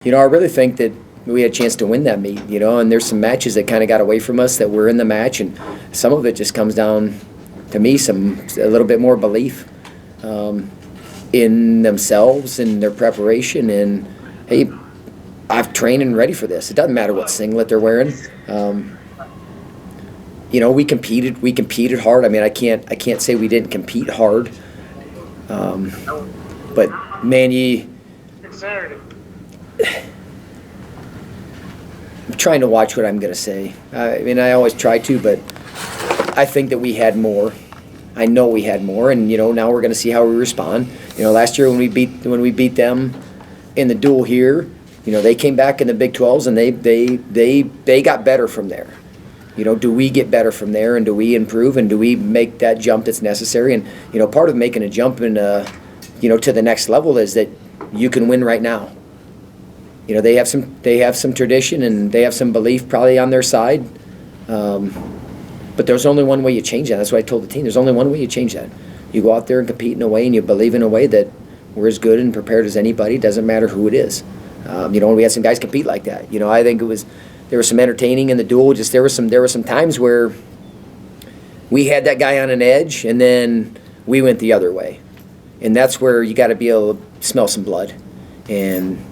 I really think that we had a chance to win that meet, and there's some matches that kind of got away from us that were in the match, and some of it just comes down to me, a little bit more belief in themselves and their preparation. And hey, I've trained and ready for this. It doesn't matter what singlet they're wearing. We competed hard. I mean, I can't say we didn't compete hard. But man, I'm trying to watch what I'm going to say. I mean, I always try to, but I think that we had more. I know we had more, and now we're going to see how we respond. Last year when we beat them in the duel here, they came back in the Big 12s and they got better from there. Do we get better from there, and do we improve, and do we make that jump that's necessary? And part of making a jump in to the next level is that you can win right now. They have some tradition, and they have some belief probably on their side. But there's only one way you change that. That's what I told the team. There's only one way you change that. You go out there and compete in a way, and you believe in a way that we're as good and prepared as anybody. Doesn't matter who it is. And we had some guys compete like that. I think there was some entertaining in the duel. Just there were some times where we had that guy on an edge, and then we went the other way. And that's where you got to be able to smell some blood. And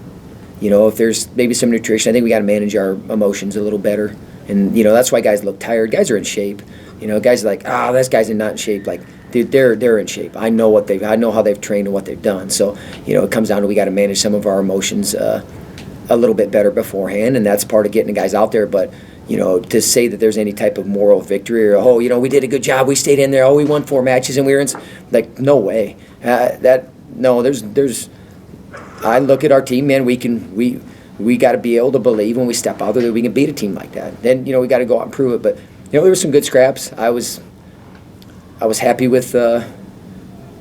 if there's maybe some nutrition, I think we got to manage our emotions a little better. And that's why guys look tired. Guys are in shape. Guys are like, this guy's not in shape. Like, dude, they're in shape. I know how they've trained and what they've done. So it comes down to we got to manage some of our emotions a little bit better beforehand, and that's part of getting the guys out there. But to say that there's any type of moral victory, or we did a good job, we stayed in there, we won 4 matches and we were in, like, no way. There's. I look at our team, man. We got to be able to believe when we step out there that we can beat a team like that. Then we got to go out and prove it. But there were some good scraps. I was happy with a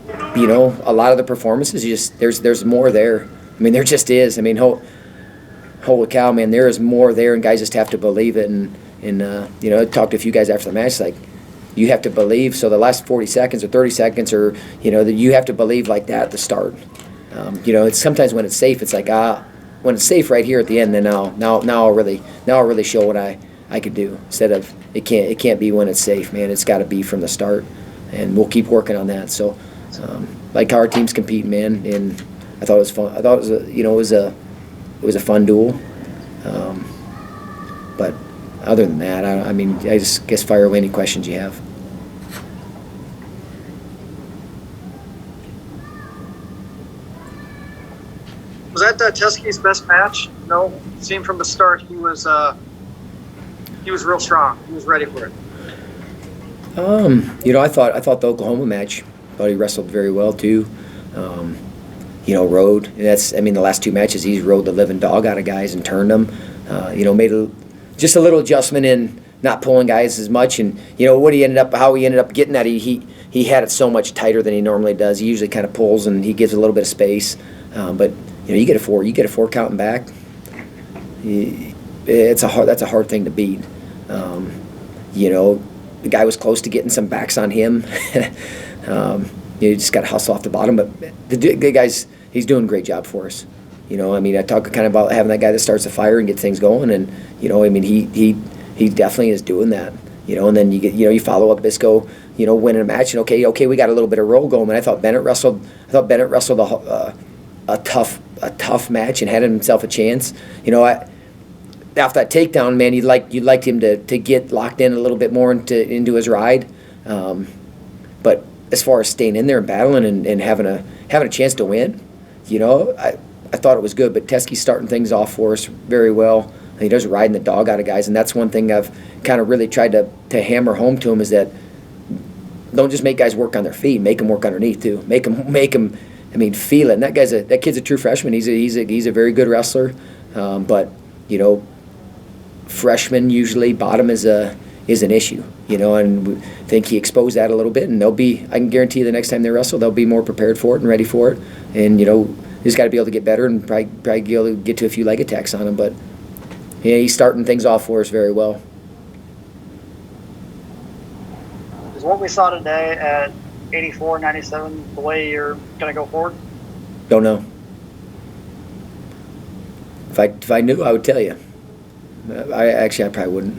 lot of the performances. There's more there. I mean, there just is. I mean, holy cow, man, there is more there, and guys just have to believe it. And I talked to a few guys after the match, like, you have to believe. So the last 40 seconds or 30 seconds, or that you have to believe like that at the start. It's sometimes when it's safe, it's like, when it's safe right here at the end, then now I'll really show what I could do. Instead of it can't be when it's safe, man. It's got to be from the start, and we'll keep working on that. So, like how our teams compete, man, and I thought it was fun. I thought it was a fun duel. But other than that, I just guess fire away any questions you have. Was that Teskey's best match? No, it seemed from the start he was real strong. He was ready for it. I thought the Oklahoma match, I thought he wrestled very well too. Rode. And the last 2 matches he's rode the living dog out of guys and turned them. Made just a little adjustment in not pulling guys as much, and how he ended up getting that. He had it so much tighter than he normally does. He usually kind of pulls and he gives a little bit of space, but. You get a 4 counting back. That's a hard thing to beat. The guy was close to getting some backs on him. You just got to hustle off the bottom. But the guy's he's doing a great job for us. I talk kind of about having that guy that starts a fire and gets things going, and he definitely is doing that. And then you get you follow up Bisco, winning a match, and okay, we got a little bit of roll going. And I thought Bennett wrestled a tough match and had himself a chance. After that takedown, man, you'd like him to get locked in a little bit more into his ride. But as far as staying in there and battling and having a chance to win, I thought it was good. But Teskey's starting things off for us very well. He does riding the dog out of guys, and that's one thing I've kind of really tried to hammer home to him, is that don't just make guys work on their feet, make them work underneath too. Make them. Feel it. And that kid's a true freshman. He's a very good wrestler, but freshmen usually bottom is an issue. And we think he exposed that a little bit. And I can guarantee you the next time they wrestle, they'll be more prepared for it and ready for it. And he's got to be able to get better and probably be able to get to a few leg attacks on him. But he's starting things off for us very well. Is what we saw today at 84, 97, the way you're going to go forward? Don't know. If I knew, I would tell you. I probably wouldn't.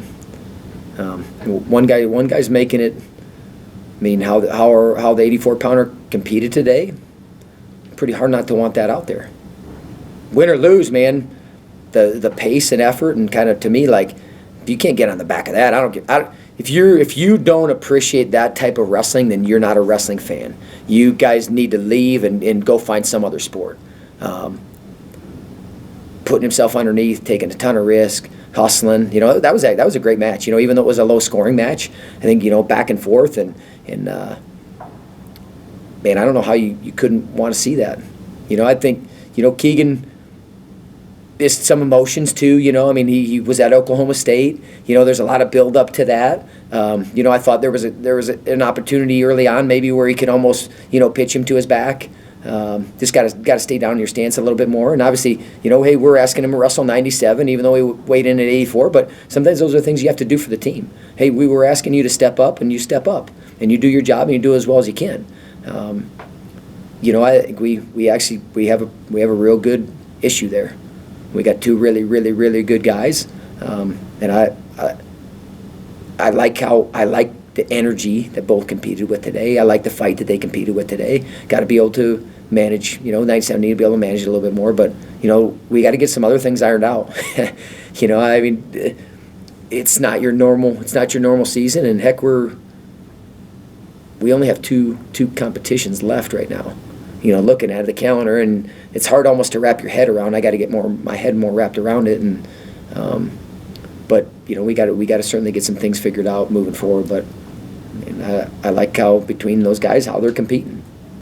One guy's making it. I mean, how the 84-pounder competed today. Pretty hard not to want that out there. Win or lose, man. The pace and effort and kind of, to me, like, if you can't get on the back of that, if you don't appreciate that type of wrestling, then you're not a wrestling fan. You guys need to leave and go find some other sport. Putting himself underneath, taking a ton of risk, hustling. That was a great match. Even though it was a low scoring match, I think back and forth and man, I don't know how you couldn't want to see that. I think Keegan missed some emotions too. I mean, he was at Oklahoma State. There's a lot of build up to that. I thought there was an opportunity early on maybe where he could almost pitch him to his back. Just got to stay down in your stance a little bit more. And obviously, hey, we're asking him to wrestle 97, even though he weighed in at 84. But sometimes those are things you have to do for the team. Hey, we were asking you to step up, and you step up, and you do your job, and you do it as well as you can. I think we have a real good issue there. We got two really, really, really good guys, and I like the energy that both competed with today. I like the fight that they competed with today. Got to be able to manage, 97 need to be able to manage it a little bit more, but we got to get some other things ironed out. I mean, it's not your normal season, and heck, we only have two competitions left right now. Looking at the calendar, and it's hard almost to wrap your head around. I got to get my head more wrapped around it, and but we got to certainly get some things figured out moving forward. But I like how between those guys how they're competing.